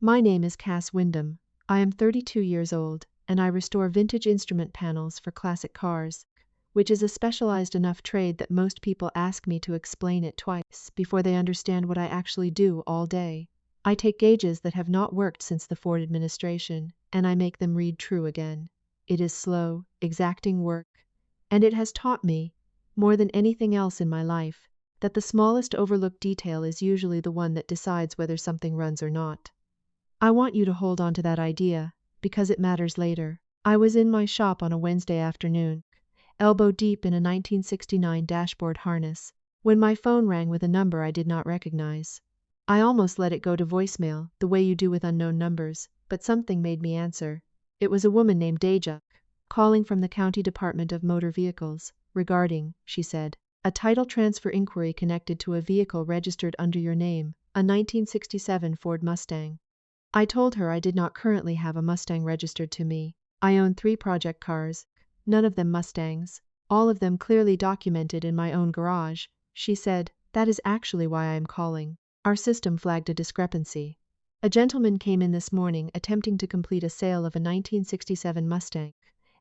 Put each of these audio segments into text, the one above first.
My name is Cass Windham. I am 32 years old, and I restore vintage instrument panels for classic cars, which is a specialized enough trade that most people ask me to explain it twice before they understand what I actually do all day. I take gauges that have not worked since the Ford administration, and I make them read true again. It is slow, exacting work, and it has taught me, more than anything else in my life, that the smallest overlooked detail is usually the one that decides whether something runs or not. I want you to hold on to that idea, because it matters later. I was in my shop on a Wednesday afternoon, elbow deep in a 1969 dashboard harness, when my phone rang with a number I did not recognize. I almost let it go to voicemail, the way you do with unknown numbers, but something made me answer. It was a woman named Deja, calling from the County Department of Motor Vehicles, regarding, she said, a title transfer inquiry connected to a vehicle registered under your name, a 1967 Ford Mustang. I told her I did not currently have a Mustang registered to me. I own 3 project cars, none of them Mustangs, all of them clearly documented in my own garage. She said, that is actually why I am calling. Our system flagged a discrepancy. A gentleman came in this morning attempting to complete a sale of a 1967 Mustang,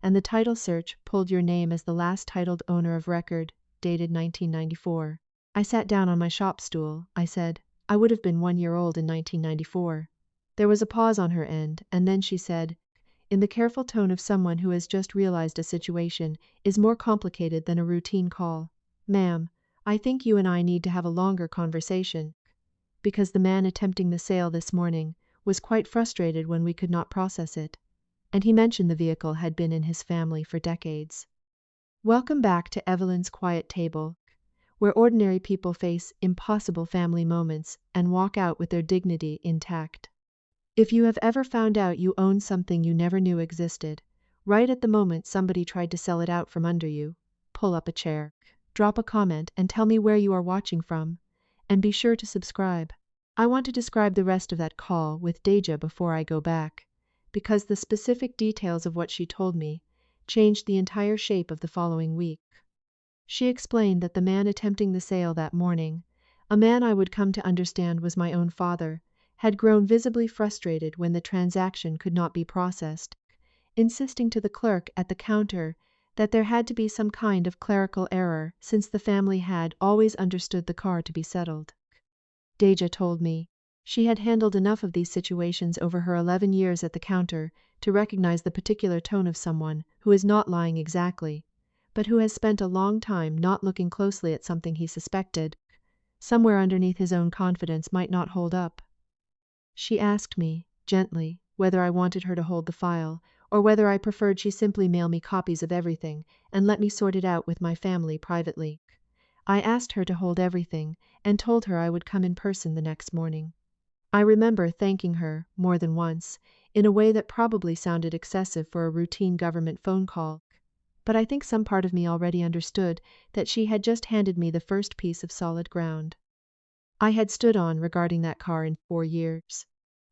and the title search pulled your name as the last titled owner of record, dated 1994. I sat down on my shop stool. I said, I would have been 1 year old in 1994. There was a pause on her end, and then she said, in the careful tone of someone who has just realized a situation is more complicated than a routine call, Ma'am, I think you and I need to have a longer conversation, because the man attempting the sale this morning was quite frustrated when we could not process it, and he mentioned the vehicle had been in his family for decades. Welcome back to Evelyn's quiet table, where ordinary people face impossible family moments and walk out with their dignity intact. If you have ever found out you own something you never knew existed, right at the moment somebody tried to sell it out from under you, pull up a chair, drop a comment and tell me where you are watching from, and be sure to subscribe. I want to describe the rest of that call with Deja before I go back, because the specific details of what she told me changed the entire shape of the following week. She explained that the man attempting the sale that morning, a man I would come to understand was my own father, had grown visibly frustrated when the transaction could not be processed, insisting to the clerk at the counter that there had to be some kind of clerical error since the family had always understood the car to be settled. Deja told me she had handled enough of these situations over her 11 years at the counter to recognize the particular tone of someone who is not lying exactly, but who has spent a long time not looking closely at something he suspected, somewhere underneath his own confidence might not hold up. She asked me, gently, whether I wanted her to hold the file, or whether I preferred she simply mail me copies of everything and let me sort it out with my family privately. I asked her to hold everything and told her I would come in person the next morning. I remember thanking her, more than once, in a way that probably sounded excessive for a routine government phone call, but I think some part of me already understood that she had just handed me the first piece of solid ground I had stood on regarding that car in 4 years.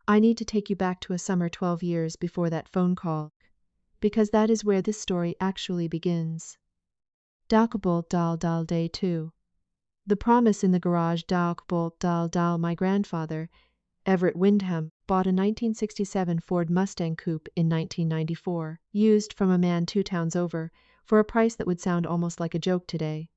I need to take you back to a summer 12 years before that phone call, because that is where this story actually begins. Dalkbolt dal dal day 2. The promise in the garage Dalkbolt dal dal my grandfather, Everett Windham, bought a 1967 Ford Mustang coupe in 1994, used from a man 2 towns over, for a price that would sound almost like a joke today.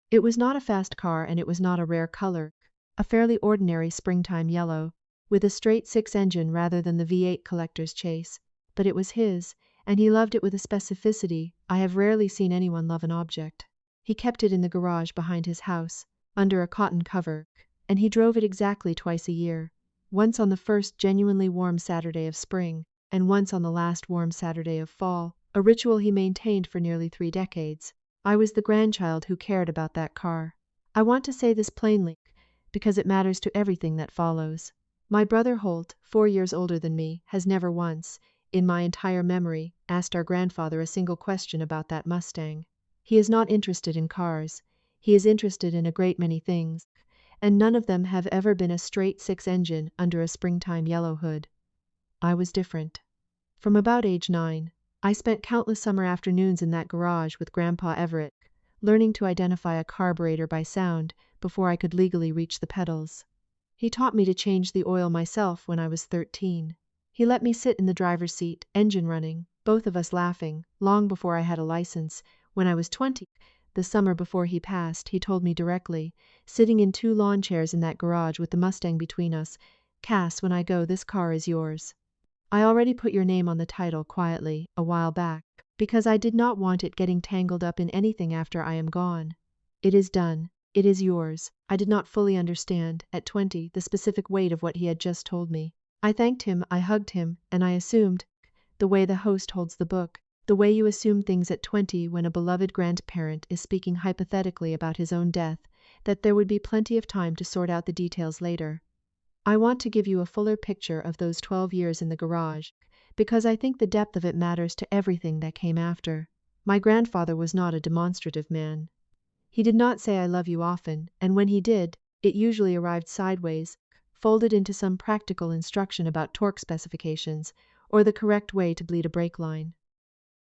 It was not a fast car and it was not a rare color, a fairly ordinary springtime yellow, with a straight 6 engine rather than the V8 collector's chase, but it was his, and he loved it with a specificity I have rarely seen anyone love an object. He kept it in the garage behind his house, under a cotton cover, and he drove it exactly twice a year, once on the first genuinely warm Saturday of spring, and once on the last warm Saturday of fall, a ritual he maintained for nearly 3 decades. I was the grandchild who cared about that car. I want to say this plainly, because it matters to everything that follows. My brother Holt, 4 years older than me, has never once, in my entire memory, asked our grandfather a single question about that Mustang. He is not interested in cars. He is interested in a great many things, and none of them have ever been a straight 6 engine under a springtime yellow hood. I was different. From about age 9, I spent countless summer afternoons in that garage with Grandpa Everett, learning to identify a carburetor by sound before I could legally reach the pedals. He taught me to change the oil myself when I was 13. He let me sit in the driver's seat, engine running, both of us laughing, long before I had a license. When I was 20, the summer before he passed, he told me directly, sitting in 2 lawn chairs in that garage with the Mustang between us, "Cass, when I go, this car is yours. I already put your name on the title quietly, a while back, because I did not want it getting tangled up in anything after I am gone. It is done. It is yours." I did not fully understand, at 20, the specific weight of what he had just told me. I thanked him, I hugged him, and I assumed, the way the host holds the book, the way you assume things at 20 when a beloved grandparent is speaking hypothetically about his own death, that there would be plenty of time to sort out the details later. I want to give you a fuller picture of those 12 years in the garage, because I think the depth of it matters to everything that came after. My grandfather was not a demonstrative man. He did not say "I love you" often, and when he did, it usually arrived sideways, folded into some practical instruction about torque specifications, or the correct way to bleed a brake line.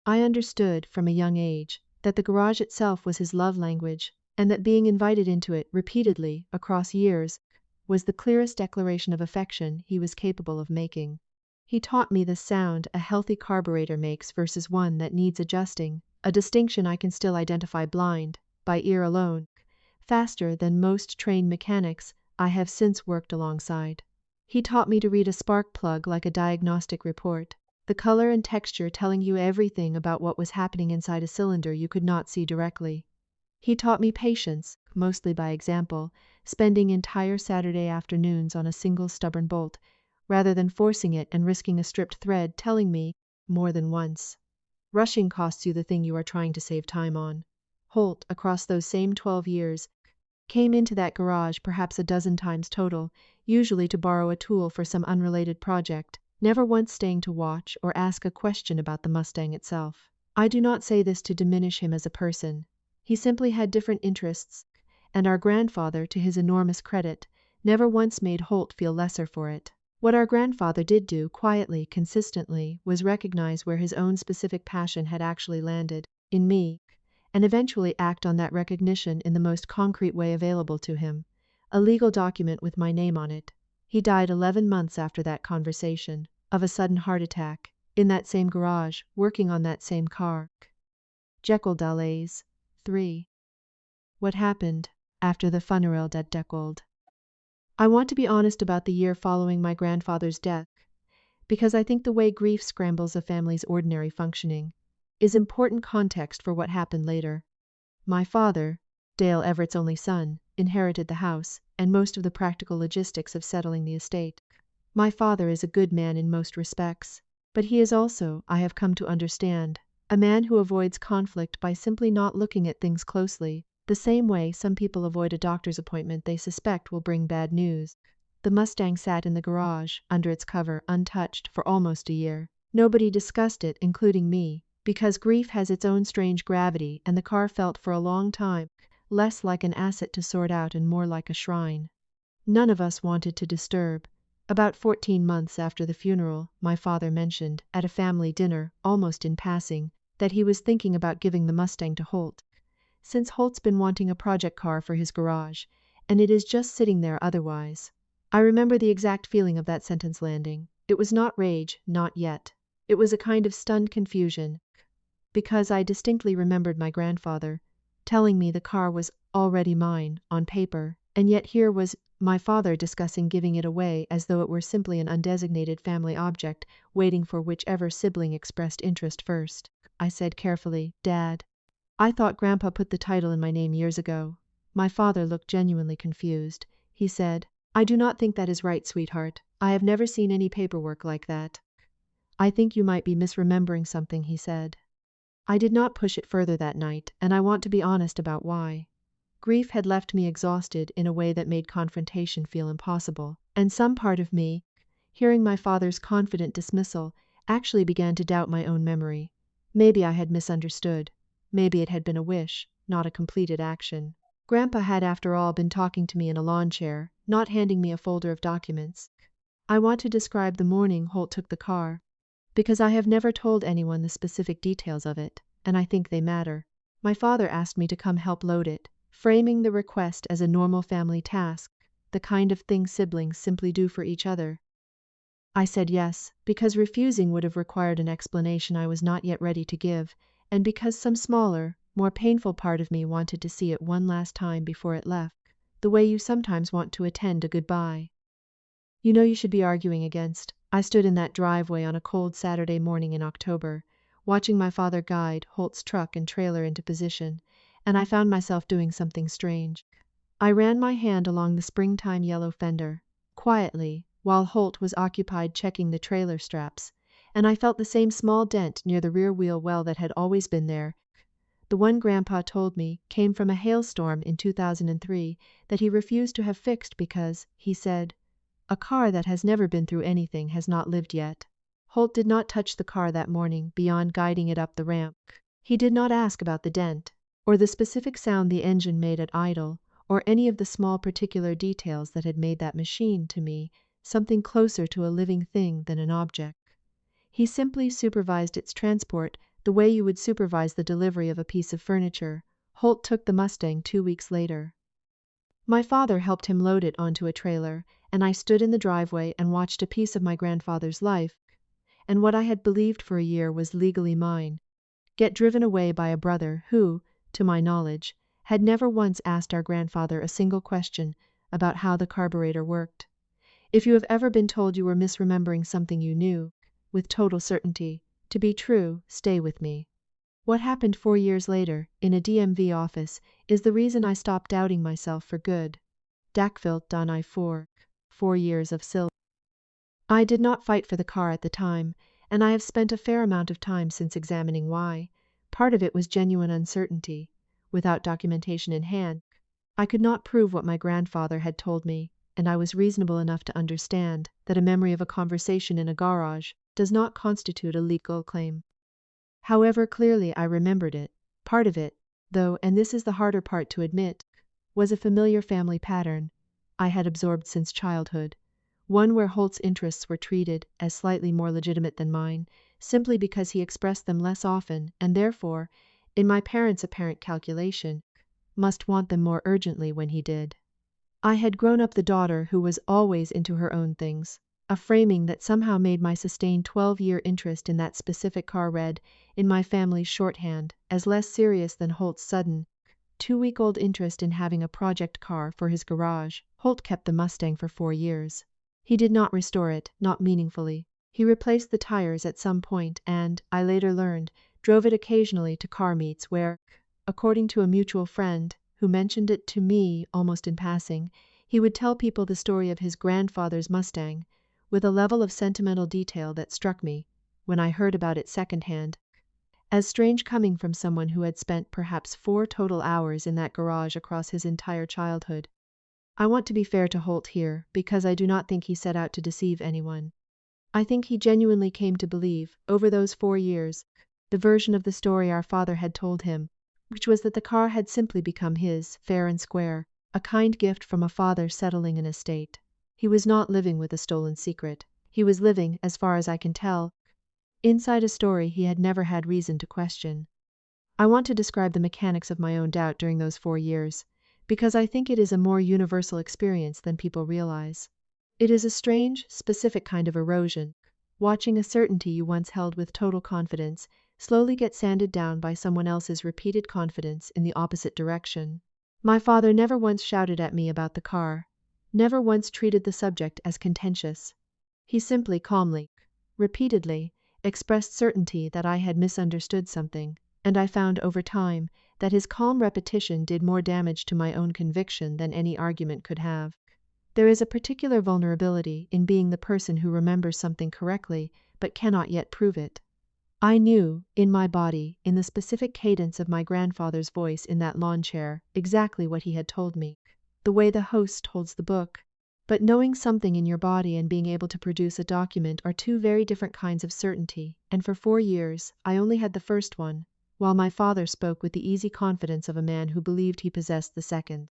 I understood, from a young age, that the garage itself was his love language, and that being invited into it repeatedly, across years, was the clearest declaration of affection he was capable of making. He taught me the sound a healthy carburetor makes versus one that needs adjusting, a distinction I can still identify blind, by ear alone, faster than most trained mechanics I have since worked alongside. He taught me to read a spark plug like a diagnostic report, the color and texture telling you everything about what was happening inside a cylinder you could not see directly. He taught me patience, mostly by example, spending entire Saturday afternoons on a single stubborn bolt, rather than forcing it and risking a stripped thread telling me, more than once, "Rushing costs you the thing you are trying to save time on." Holt, across those same 12 years, came into that garage perhaps a dozen times total, usually to borrow a tool for some unrelated project, never once staying to watch or ask a question about the Mustang itself. I do not say this to diminish him as a person. He simply had different interests, and our grandfather, to his enormous credit, never once made Holt feel lesser for it. What our grandfather did do, quietly, consistently, was recognize where his own specific passion had actually landed, in me, and eventually act on that recognition in the most concrete way available to him, a legal document with my name on it. He died 11 months after that conversation, of a sudden heart attack, in that same garage, working on that same car. Jekyll Delays. 3. What happened after the funeral at Deckold? I want to be honest about the year following my grandfather's death, because I think the way grief scrambles a family's ordinary functioning is important context for what happened later. My father, Dale Everett's only son, inherited the house and most of the practical logistics of settling the estate. My father is a good man in most respects, but he is also, I have come to understand, a man who avoids conflict by simply not looking at things closely, the same way some people avoid a doctor's appointment they suspect will bring bad news. The Mustang sat in the garage, under its cover, untouched, for almost a year. Nobody discussed it, including me, because grief has its own strange gravity, and the car felt for a long time less like an asset to sort out and more like a shrine. None of us wanted to disturb. About 14 months after the funeral, my father mentioned, at a family dinner, almost in passing, that he was thinking about giving the Mustang to Holt, since Holt's been wanting a project car for his garage, and it is just sitting there otherwise. I remember the exact feeling of that sentence landing. It was not rage, not yet. It was a kind of stunned confusion, because I distinctly remembered my grandfather telling me the car was already mine, on paper, and yet here was my father discussing giving it away as though it were simply an undesignated family object, waiting for whichever sibling expressed interest first. I said carefully, "Dad, I thought Grandpa put the title in my name years ago." My father looked genuinely confused. He said, "I do not think that is right, sweetheart. I have never seen any paperwork like that." "I think you might be misremembering something," he said. I did not push it further that night, and I want to be honest about why. Grief had left me exhausted in a way that made confrontation feel impossible, and some part of me, hearing my father's confident dismissal, actually began to doubt my own memory. Maybe I had misunderstood. Maybe it had been a wish, not a completed action. Grandpa had after all been talking to me in a lawn chair, not handing me a folder of documents. I want to describe the morning Holt took the car, because I have never told anyone the specific details of it, and I think they matter. My father asked me to come help load it, framing the request as a normal family task, the kind of thing siblings simply do for each other? I said yes, because refusing would have required an explanation I was not yet ready to give, and because some smaller, more painful part of me wanted to see it one last time before it left, the way you sometimes want to attend a goodbye. You know you should be arguing against. I stood in that driveway on a cold Saturday morning in October, watching my father guide Holt's truck and trailer into position, and I found myself doing something strange. I ran my hand along the springtime yellow fender, quietly, while Holt was occupied checking the trailer straps, and I felt the same small dent near the rear wheel well that had always been there. The one Grandpa told me came from a hailstorm in 2003 that he refused to have fixed because, he said, a car that has never been through anything has not lived yet. Holt did not touch the car that morning beyond guiding it up the ramp. He did not ask about the dent, or the specific sound the engine made at idle, or any of the small particular details that had made that machine, to me, something closer to a living thing than an object. He simply supervised its transport the way you would supervise the delivery of a piece of furniture. Holt took the Mustang 2 weeks later. My father helped him load it onto a trailer, and I stood in the driveway and watched a piece of my grandfather's life, and what I had believed for a year was legally mine, get driven away by a brother who, to my knowledge, had never once asked our grandfather a single question about how the carburetor worked. If you have ever been told you were misremembering something you knew, with total certainty, to be true, stay with me. What happened 4 years later, in a DMV office, is the reason I stopped doubting myself for good. Dakvilt dan I 4 years of silver. I did not fight for the car at the time, and I have spent a fair amount of time since examining why. Part of it was genuine uncertainty. Without documentation in hand, I could not prove what my grandfather had told me, and I was reasonable enough to understand that a memory of a conversation in a garage does not constitute a legal claim. However clearly I remembered it, part of it, though, and this is the harder part to admit, was a familiar family pattern I had absorbed since childhood, one where Holt's interests were treated as slightly more legitimate than mine, simply because he expressed them less often and therefore, in my parents' apparent calculation, must want them more urgently when he did. I had grown up the daughter who was always into her own things, a framing that somehow made my sustained 12-year interest in that specific car read, in my family's shorthand, as less serious than Holt's sudden, 2-week-old interest in having a project car for his garage. Holt kept the Mustang for 4 years. He did not restore it, not meaningfully. He replaced the tires at some point and, I later learned, drove it occasionally to car meets where, according to a mutual friend, who mentioned it to me almost in passing, he would tell people the story of his grandfather's Mustang, with a level of sentimental detail that struck me, when I heard about it secondhand, as strange coming from someone who had spent perhaps 4 total hours in that garage across his entire childhood. I want to be fair to Holt here, because I do not think he set out to deceive anyone. I think he genuinely came to believe, over those 4 years, the version of the story our father had told him, which was that the car had simply become his, fair and square, a kind gift from a father settling an estate. He was not living with a stolen secret. He was living, as far as I can tell, inside a story he had never had reason to question. I want to describe the mechanics of my own doubt during those 4 years, because I think it is a more universal experience than people realize. It is a strange, specific kind of erosion, watching a certainty you once held with total confidence slowly get sanded down by someone else's repeated confidence in the opposite direction. My father never once shouted at me about the car, never once treated the subject as contentious. He simply calmly, repeatedly, expressed certainty that I had misunderstood something, and I found over time that his calm repetition did more damage to my own conviction than any argument could have. There is a particular vulnerability in being the person who remembers something correctly but cannot yet prove it. I knew, in my body, in the specific cadence of my grandfather's voice in that lawn chair, exactly what he had told me, the way the host holds the book. But knowing something in your body and being able to produce a document are 2 very different kinds of certainty, and for 4 years I only had the first one, while my father spoke with the easy confidence of a man who believed he possessed the second.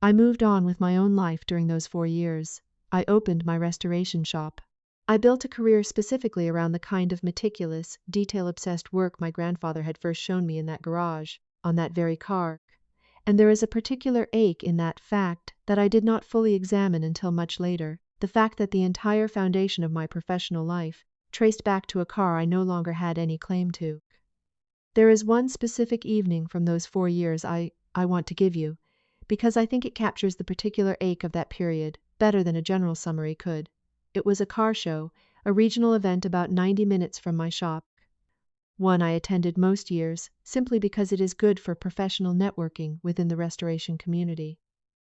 I moved on with my own life during those 4 years. I opened my restoration shop. I built a career specifically around the kind of meticulous, detail-obsessed work my grandfather had first shown me in that garage, on that very car, And there is a particular ache in that fact that I did not fully examine until much later, the fact that the entire foundation of my professional life traced back to a car I no longer had any claim to. There is one specific evening from those 4 years I want to give you, because I think it captures the particular ache of that period better than a general summary could. It was a car show, a regional event about 90 minutes from my shop. One I attended most years, simply because it is good for professional networking within the restoration community.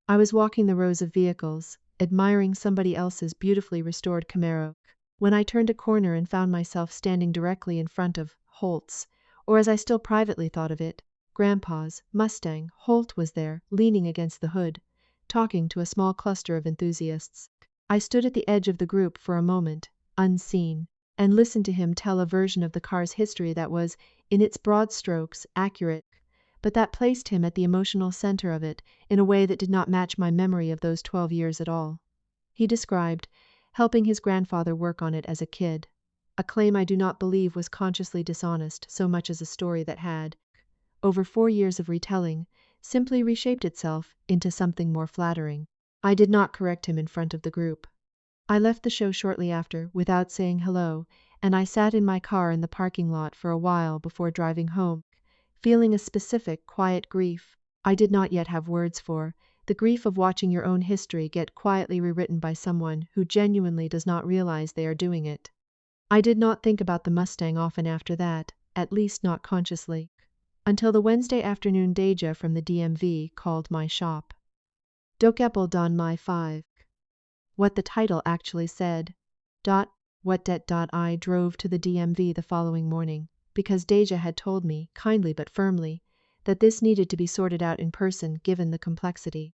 I was walking the rows of vehicles, admiring somebody else's beautifully restored Camaro, when I turned a corner and found myself standing directly in front of Holt's, or as I still privately thought of it, Grandpa's Mustang. Holt was there, leaning against the hood, talking to a small cluster of enthusiasts. I stood at the edge of the group for a moment, unseen, and listened to him tell a version of the car's history that was, in its broad strokes, accurate, but that placed him at the emotional center of it in a way that did not match my memory of those 12 years at all. He described helping his grandfather work on it as a kid, a claim I do not believe was consciously dishonest so much as a story that had, over 4 years of retelling, simply reshaped itself into something more flattering. I did not correct him in front of the group. I left the show shortly after, without saying hello, and I sat in my car in the parking lot for a while before driving home, feeling a specific, quiet grief I did not yet have words for, the grief of watching your own history get quietly rewritten by someone who genuinely does not realize they are doing it. I did not think about the Mustang often after that, at least not consciously, until the Wednesday afternoon Deja from the DMV called my shop. Dokeppel don my 5. What the title actually said. What det. I drove to the DMV the following morning, because Deja had told me, kindly but firmly, that this needed to be sorted out in person given the complexity.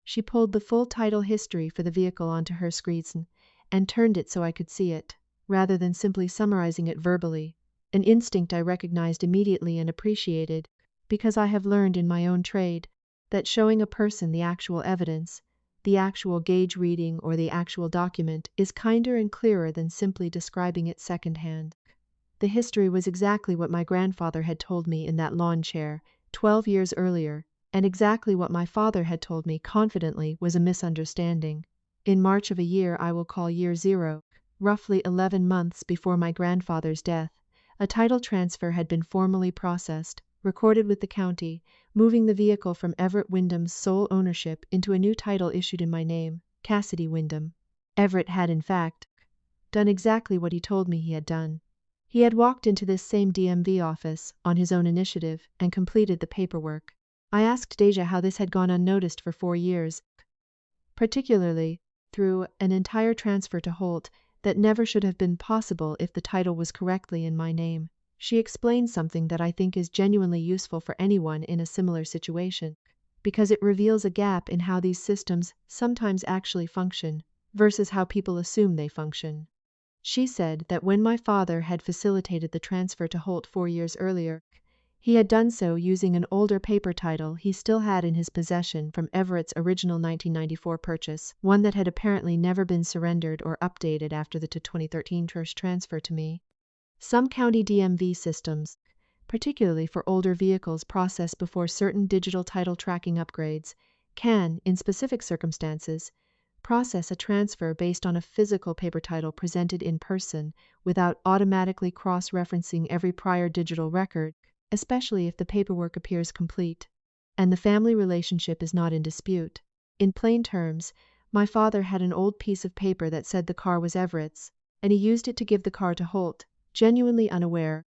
She pulled the full title history for the vehicle onto her screen and turned it so I could see it, rather than simply summarizing it verbally, an instinct I recognized immediately and appreciated, because I have learned in my own trade that showing a person the actual evidence, the actual gauge reading or the actual document is kinder and clearer than simply describing it secondhand. The history was exactly what my grandfather had told me in that lawn chair 12 years earlier, and exactly what my father had told me confidently was a misunderstanding. In March of a year I will call year 0, roughly 11 months before my grandfather's death, a title transfer had been formally processed, recorded with the county, moving the vehicle from Everett Windham's sole ownership into a new title issued in my name, Cass Windham. Everett had, in fact, done exactly what he told me he had done. He had walked into this same DMV office, on his own initiative, and completed the paperwork. I asked Deja how this had gone unnoticed for 4 years, particularly through an entire transfer to Holt that never should have been possible if the title was correctly in my name. She explained something that I think is genuinely useful for anyone in a similar situation, because it reveals a gap in how these systems sometimes actually function versus how people assume they function. She said that when my father had facilitated the transfer to Holt 4 years earlier, he had done so using an older paper title he still had in his possession from Everett's original 1994 purchase, one that had apparently never been surrendered or updated after the 2013 transfer to me. Some county DMV systems, particularly for older vehicles processed before certain digital title tracking upgrades, can, in specific circumstances, process a transfer based on a physical paper title presented in person without automatically cross-referencing every prior digital record, especially if the paperwork appears complete, and the family relationship is not in dispute. In plain terms, my father had an old piece of paper that said the car was Everett's, and he used it to give the car to Holt, genuinely unaware,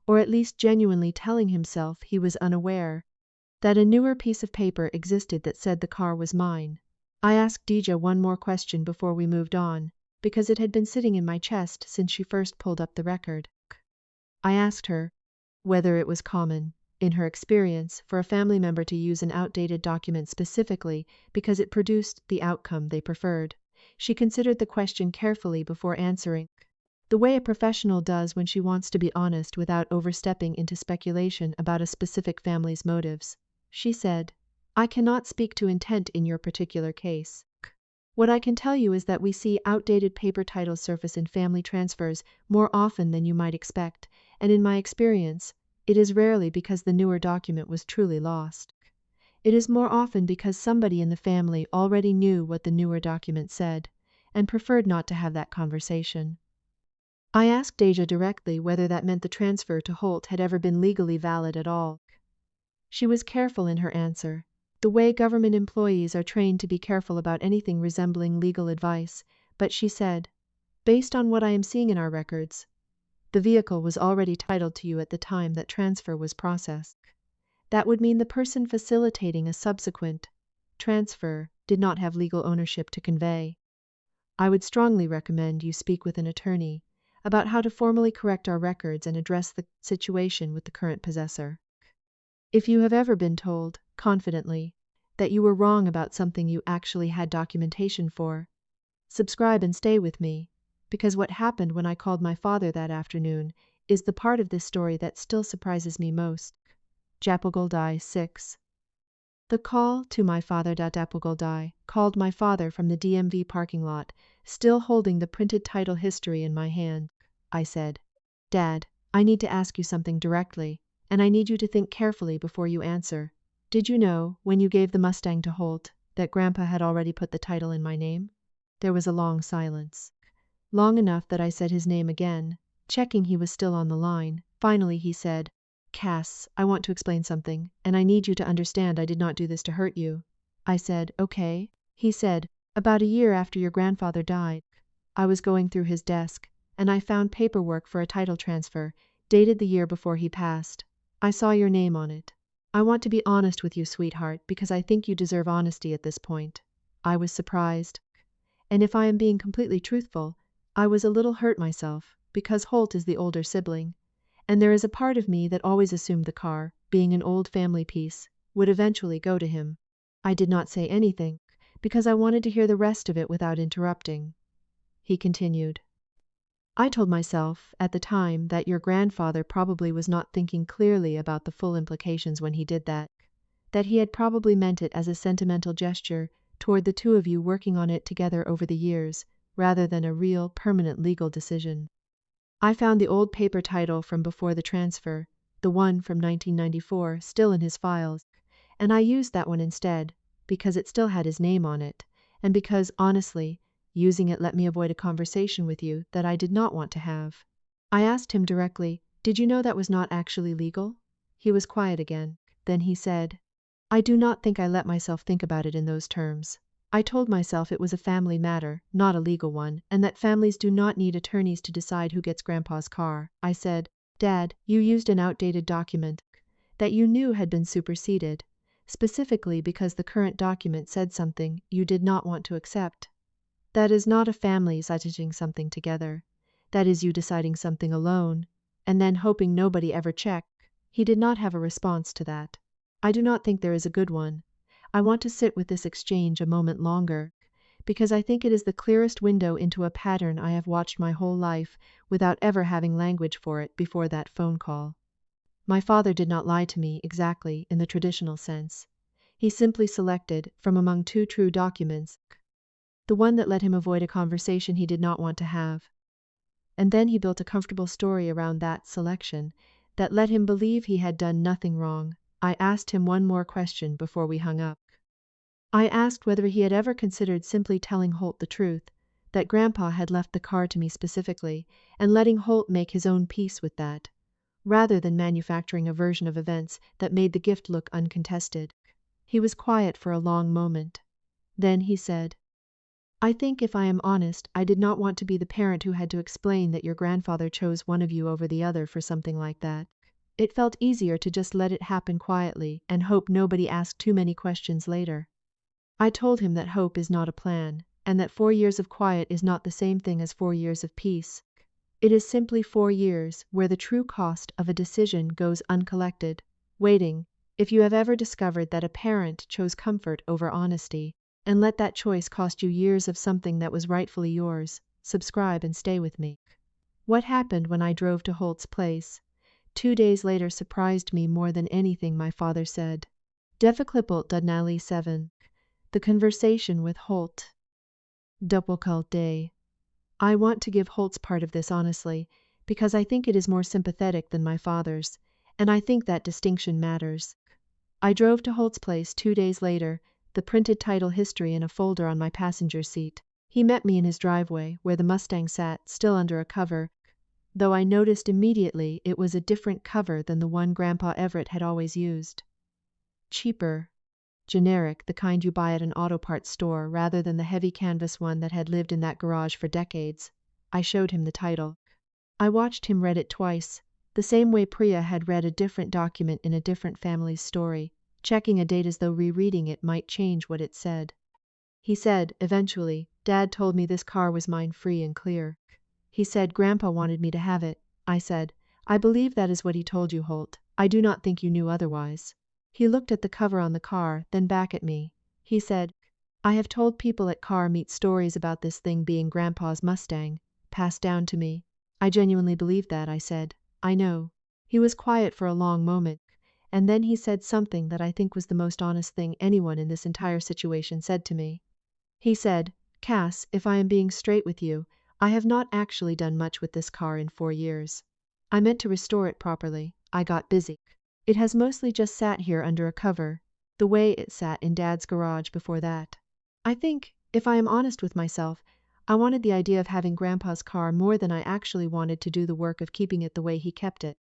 or at least genuinely telling himself he was unaware, that a newer piece of paper existed that said the car was mine. I asked Deja one more question before we moved on, because it had been sitting in my chest since she first pulled up the record. I asked her whether it was common, in her experience, for a family member to use an outdated document specifically because it produced the outcome they preferred. She considered the question carefully before answering, the way a professional does when she wants to be honest without overstepping into speculation about a specific family's motives. She said, "I cannot speak to intent in your particular case. What I can tell you is that we see outdated paper titles surface in family transfers more often than you might expect, and in my experience, it is rarely because the newer document was truly lost. It is more often because somebody in the family already knew what the newer document said, and preferred not to have that conversation. I asked Deja directly whether that meant the transfer to Holt had ever been legally valid at all. She was careful in her answer, the way government employees are trained to be careful about anything resembling legal advice, but she said, "Based on what I am seeing in our records, the vehicle was already titled to you at the time that transfer was processed. That would mean the person facilitating a subsequent transfer did not have legal ownership to convey. I would strongly recommend you speak with an attorney about how to formally correct our records and address the situation with the current possessor. If you have ever been told, confidently, that you were wrong about something you actually had documentation for, subscribe and stay with me, because what happened when I called my father that afternoon is the part of this story that still surprises me most." Japogoldai 6. The call to my father. Japogoldai called my father from the DMV parking lot, still holding the printed title history in my hand. I said, "Dad, I need to ask you something directly, and I need you to think carefully before you answer. Did you know, when you gave the Mustang to Holt, that Grandpa had already put the title in my name?" There was a long silence. Long enough that I said his name again, checking he was still on the line. Finally he said, "Cass, I want to explain something, and I need you to understand I did not do this to hurt you." I said, "Okay." He said, "About a year after your grandfather died, I was going through his desk, and I found paperwork for a title transfer, dated the year before he passed. I saw your name on it. I want to be honest with you, sweetheart, because I think you deserve honesty at this point." I was surprised. And if I am being completely truthful, I was a little hurt myself, because Holt is the older sibling, and there is a part of me that always assumed the car, being an old family piece, would eventually go to him. I did not say anything, because I wanted to hear the rest of it without interrupting. He continued, "I told myself, at the time, that your grandfather probably was not thinking clearly about the full implications when he did that he had probably meant it as a sentimental gesture toward the two of you working on it together over the years, rather than a real, permanent legal decision. I found the old paper title from before the transfer, the one from 1994, still in his files, and I used that one instead, because it still had his name on it, and because, honestly, using it let me avoid a conversation with you that I did not want to have. I asked him directly, 'Did you know that was not actually legal?' He was quiet again. Then he said, 'I do not think I let myself think about it in those terms. I told myself it was a family matter, not a legal one, and that families do not need attorneys to decide who gets Grandpa's car.' I said, 'Dad, you used an outdated document that you knew had been superseded, specifically because the current document said something you did not want to accept. That is not a family deciding something together. That is you deciding something alone, and then hoping nobody ever checked.' He did not have a response to that. I do not think there is a good one. I want to sit with this exchange a moment longer, because I think it is the clearest window into a pattern I have watched my whole life without ever having language for it before that phone call. My father did not lie to me exactly in the traditional sense. He simply selected, from among two true documents, the one that let him avoid a conversation he did not want to have. And then he built a comfortable story around that selection that let him believe he had done nothing wrong. I asked him one more question before we hung up. I asked whether he had ever considered simply telling Holt the truth, that Grandpa had left the car to me specifically, and letting Holt make his own peace with that, rather than manufacturing a version of events that made the gift look uncontested. He was quiet for a long moment. Then he said, "I think, if I am honest, I did not want to be the parent who had to explain that your grandfather chose one of you over the other for something like that. It felt easier to just let it happen quietly and hope nobody asked too many questions later." I told him that hope is not a plan, and that 4 years of quiet is not the same thing as 4 years of peace. It is simply 4 years where the true cost of a decision goes uncollected, waiting, if you have ever discovered that a parent chose comfort over honesty, and let that choice cost you years of something that was rightfully yours. Subscribe and stay with me. What happened when I drove to Holt's place 2 days later surprised me more than anything my father said. Deverklippelt Dudnally 7. The conversation with Holt. Doppelkult Day. I want to give Holt's part of this honestly, because I think it is more sympathetic than my father's, and I think that distinction matters. I drove to Holt's place 2 days later, the printed title history in a folder on my passenger seat. He met me in his driveway, where the Mustang sat, still under a cover, though I noticed immediately it was a different cover than the one Grandpa Everett had always used. Cheaper, generic, the kind you buy at an auto parts store rather than the heavy canvas one that had lived in that garage for decades. I showed him the title. I watched him read it twice, the same way Priya had read a different document in a different family's story, checking a date as though rereading it might change what it said. He said, eventually, "Dad told me this car was mine free and clear. He said Grandpa wanted me to have it." I said, "I believe that is what he told you, Holt. I do not think you knew otherwise." He looked at the cover on the car, then back at me. He said, "I have told people at car meet stories about this thing being Grandpa's Mustang, passed down to me." "I genuinely believe that," I said. "I know." He was quiet for a long moment, and then he said something that I think was the most honest thing anyone in this entire situation said to me. He said, "Cass, if I am being straight with you, I have not actually done much with this car in 4 years. I meant to restore it properly. I got busy. It has mostly just sat here under a cover, the way it sat in Dad's garage before that. I think, if I am honest with myself, I wanted the idea of having Grandpa's car more than I actually wanted to do the work of keeping it the way he kept it."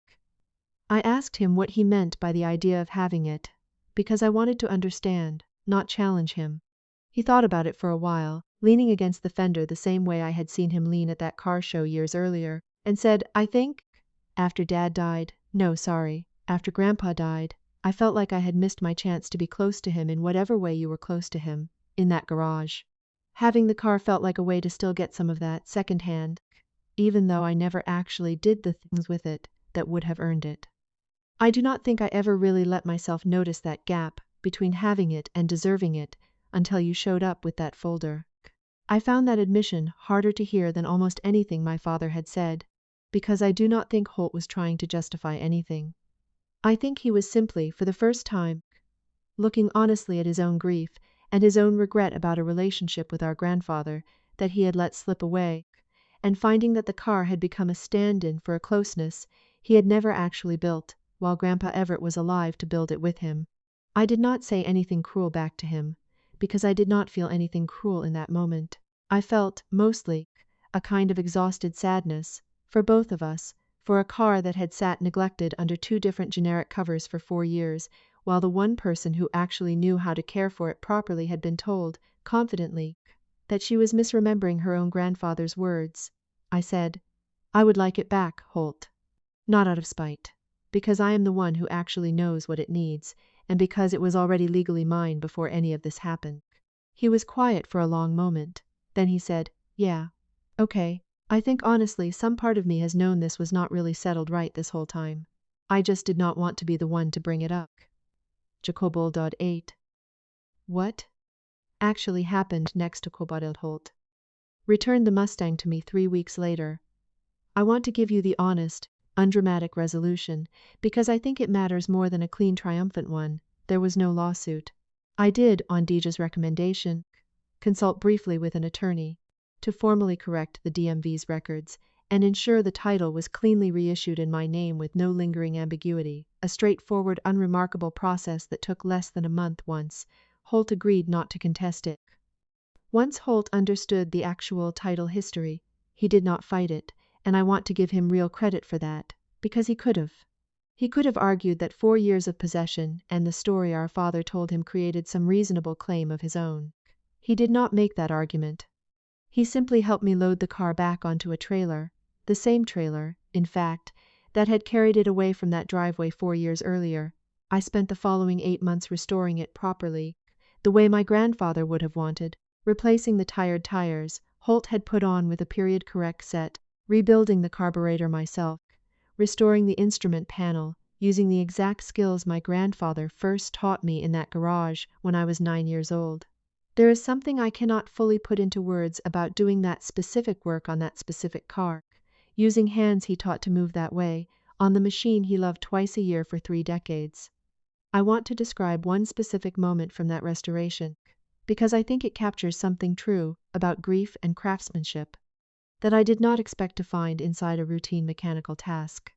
I asked him what he meant by the idea of having it, because I wanted to understand, not challenge him. He thought about it for a while, leaning against the fender the same way I had seen him lean at that car show years earlier, and said, "I think, after Dad died, no, sorry, after Grandpa died, I felt like I had missed my chance to be close to him in whatever way you were close to him, in that garage. Having the car felt like a way to still get some of that secondhand, even though I never actually did the things with it that would have earned it. I do not think I ever really let myself notice that gap between having it and deserving it until you showed up with that folder." I found that admission harder to hear than almost anything my father had said, because I do not think Holt was trying to justify anything. I think he was simply, for the first time, looking honestly at his own grief and his own regret about a relationship with our grandfather that he had let slip away, and finding that the car had become a stand-in for a closeness he had never actually built, while Grandpa Everett was alive to build it with him. I did not say anything cruel back to him, because I did not feel anything cruel in that moment. I felt, mostly, a kind of exhausted sadness, for both of us, for a car that had sat neglected under 2 different generic covers for 4 years, while the one person who actually knew how to care for it properly had been told, confidently, that she was misremembering her own grandfather's words. I said, "I would like it back, Holt. Not out of spite, because I am the one who actually knows what it needs, and because it was already legally mine before any of this happened." He was quiet for a long moment. Then he said, "Yeah. Okay. I think honestly some part of me has known this was not really settled right this whole time. I just did not want to be the one to bring it up." Jacobold 8. What actually happened next to Cobodeld Holt? Returned the Mustang to me 3 weeks later. I want to give you the honest, undramatic resolution, because I think it matters more than a clean triumphant one. There was no lawsuit. I did, on Deja's recommendation, consult briefly with an attorney to formally correct the DMV's records and ensure the title was cleanly reissued in my name with no lingering ambiguity, a straightforward, unremarkable process that took less than a month. Once Holt agreed not to contest it. Once Holt understood the actual title history, he did not fight it, and I want to give him real credit for that, because he could have. He could have argued that 4 years of possession and the story our father told him created some reasonable claim of his own. He did not make that argument. He simply helped me load the car back onto a trailer, the same trailer, in fact, that had carried it away from that driveway 4 years earlier. I spent the following 8 months restoring it properly, the way my grandfather would have wanted, replacing the tired tires Holt had put on with a period-correct set, rebuilding the carburetor myself, restoring the instrument panel, using the exact skills my grandfather first taught me in that garage when I was 9 years old. There is something I cannot fully put into words about doing that specific work on that specific car, using hands he taught to move that way, on the machine he loved twice a year for 3 decades. I want to describe one specific moment from that restoration, because I think it captures something true about grief and craftsmanship that I did not expect to find inside a routine mechanical task.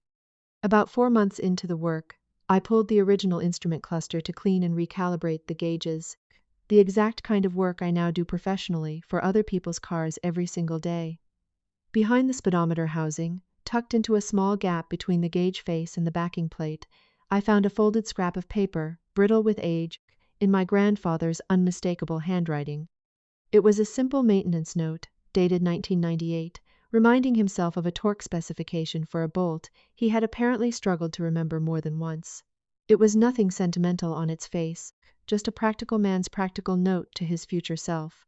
About 4 months into the work, I pulled the original instrument cluster to clean and recalibrate the gauges, the exact kind of work I now do professionally for other people's cars every single day. Behind the speedometer housing, tucked into a small gap between the gauge face and the backing plate, I found a folded scrap of paper, brittle with age, in my grandfather's unmistakable handwriting. It was a simple maintenance note, dated 1998, reminding himself of a torque specification for a bolt he had apparently struggled to remember more than once. It was nothing sentimental on its face, just a practical man's practical note to his future self.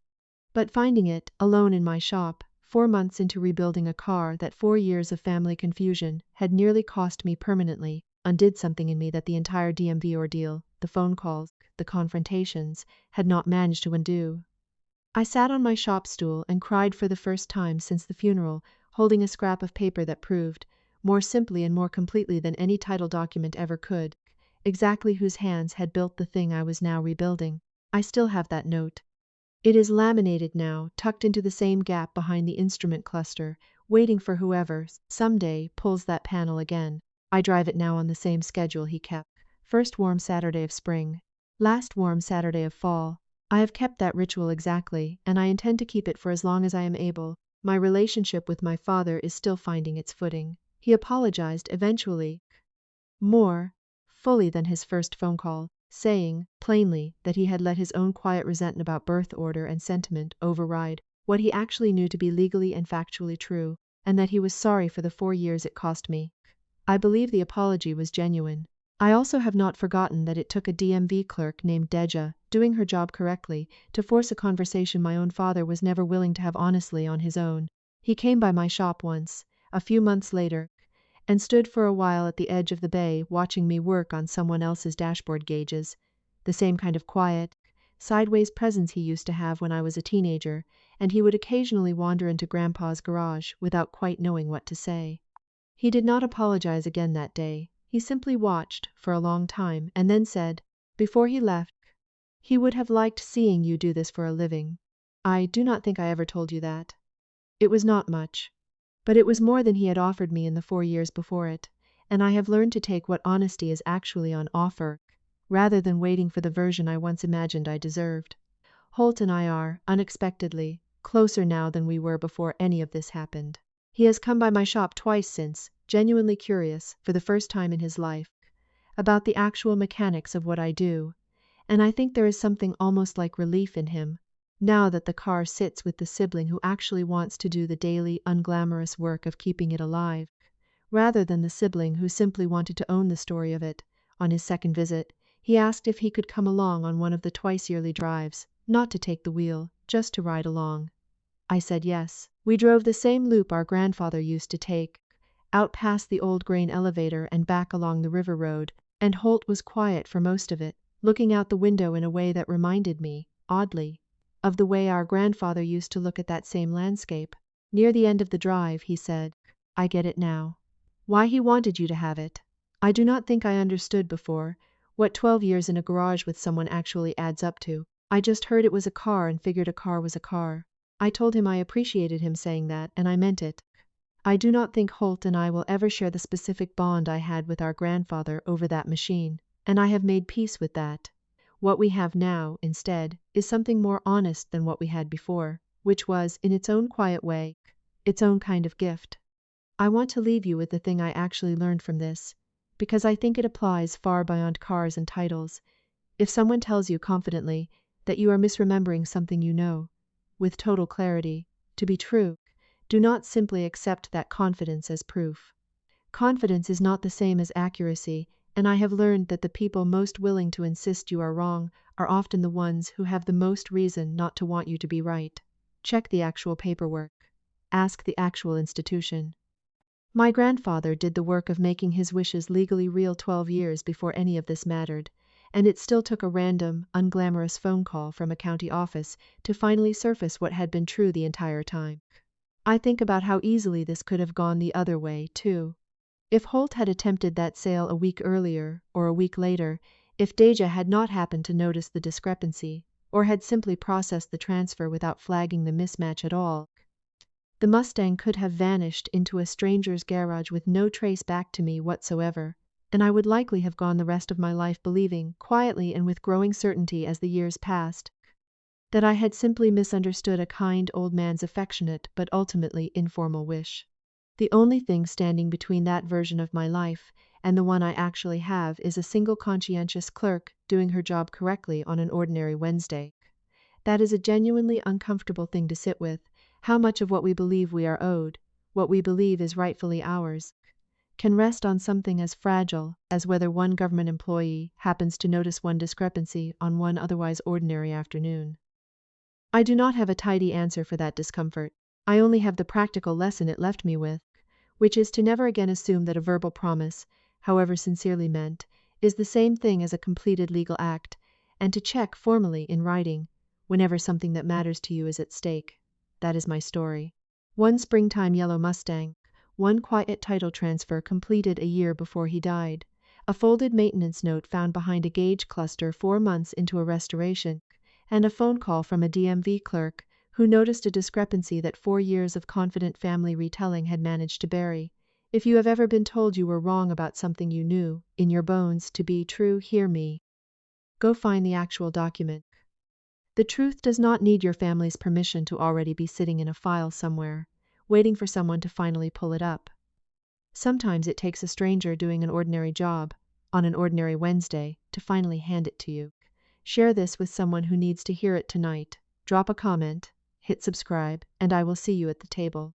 But finding it, alone in my shop, 4 months into rebuilding a car that 4 years of family confusion had nearly cost me permanently, undid something in me that the entire DMV ordeal, the phone calls, the confrontations, had not managed to undo. I sat on my shop stool and cried for the first time since the funeral, holding a scrap of paper that proved, more simply and more completely than any title document ever could, exactly whose hands had built the thing I was now rebuilding. I still have that note. It is laminated now, tucked into the same gap behind the instrument cluster, waiting for whoever, someday, pulls that panel again. I drive it now on the same schedule he kept. First warm Saturday of spring. Last warm Saturday of fall. I have kept that ritual exactly, and I intend to keep it for as long as I am able. My relationship with my father is still finding its footing. He apologized eventually, more fully than his first phone call, saying, plainly, that he had let his own quiet resentment about birth order and sentiment override what he actually knew to be legally and factually true, and that he was sorry for the 4 years it cost me. I believe the apology was genuine. I also have not forgotten that it took a DMV clerk named Deja, doing her job correctly, to force a conversation my own father was never willing to have honestly on his own. He came by my shop once, a few months later, and stood for a while at the edge of the bay watching me work on someone else's dashboard gauges, the same kind of quiet, sideways presence he used to have when I was a teenager, and he would occasionally wander into Grandpa's garage without quite knowing what to say. He did not apologize again that day. He simply watched for a long time and then said, before he left, he would have liked seeing you do this for a living. I do not think I ever told you that. It was not much, but it was more than he had offered me in the 4 years before it, and I have learned to take what honesty is actually on offer, rather than waiting for the version I once imagined I deserved. Holt and I are, unexpectedly, closer now than we were before any of this happened. He has come by my shop twice since, genuinely curious, for the first time in his life, about the actual mechanics of what I do, and I think there is something almost like relief in him, now that the car sits with the sibling who actually wants to do the daily, unglamorous work of keeping it alive, rather than the sibling who simply wanted to own the story of it. On his second visit, he asked if he could come along on one of the twice-yearly drives, not to take the wheel, just to ride along. I said yes. We drove the same loop our grandfather used to take, out past the old grain elevator and back along the river road, and Holt was quiet for most of it, looking out the window in a way that reminded me, oddly, of the way our grandfather used to look at that same landscape. Near the end of the drive, he said, I get it now. Why he wanted you to have it. I do not think I understood before what 12 years in a garage with someone actually adds up to. I just heard it was a car and figured a car was a car. I told him I appreciated him saying that, and I meant it. I do not think Holt and I will ever share the specific bond I had with our grandfather over that machine, and I have made peace with that. What we have now, instead, is something more honest than what we had before, which was, in its own quiet way, its own kind of gift. I want to leave you with the thing I actually learned from this, because I think it applies far beyond cars and titles. If someone tells you confidently that you are misremembering something you know, with total clarity, to be true, do not simply accept that confidence as proof. Confidence is not the same as accuracy, and I have learned that the people most willing to insist you are wrong are often the ones who have the most reason not to want you to be right. Check the actual paperwork. Ask the actual institution. My grandfather did the work of making his wishes legally real 12 years before any of this mattered, and it still took a random, unglamorous phone call from a county office to finally surface what had been true the entire time. I think about how easily this could have gone the other way, too. If Holt had attempted that sale a week earlier, or a week later, if Deja had not happened to notice the discrepancy, or had simply processed the transfer without flagging the mismatch at all, the Mustang could have vanished into a stranger's garage with no trace back to me whatsoever, and I would likely have gone the rest of my life believing, quietly and with growing certainty as the years passed, that I had simply misunderstood a kind old man's affectionate but ultimately informal wish. The only thing standing between that version of my life and the one I actually have is a single conscientious clerk doing her job correctly on an ordinary Wednesday. That is a genuinely uncomfortable thing to sit with. How much of what we believe we are owed, what we believe is rightfully ours, can rest on something as fragile as whether one government employee happens to notice one discrepancy on one otherwise ordinary afternoon. I do not have a tidy answer for that discomfort. I only have the practical lesson it left me with, which is to never again assume that a verbal promise, however sincerely meant, is the same thing as a completed legal act, and to check formally in writing whenever something that matters to you is at stake. That is my story. One springtime yellow Mustang, one quiet title transfer completed a year before he died, a folded maintenance note found behind a gauge cluster 4 months into a restoration, and a phone call from a DMV clerk who noticed a discrepancy that 4 years of confident family retelling had managed to bury. If you have ever been told you were wrong about something you knew, in your bones, to be true, hear me. Go find the actual document. The truth does not need your family's permission to already be sitting in a file somewhere, waiting for someone to finally pull it up. Sometimes it takes a stranger doing an ordinary job, on an ordinary Wednesday, to finally hand it to you. Share this with someone who needs to hear it tonight. Drop a comment, hit subscribe, and I will see you at the table.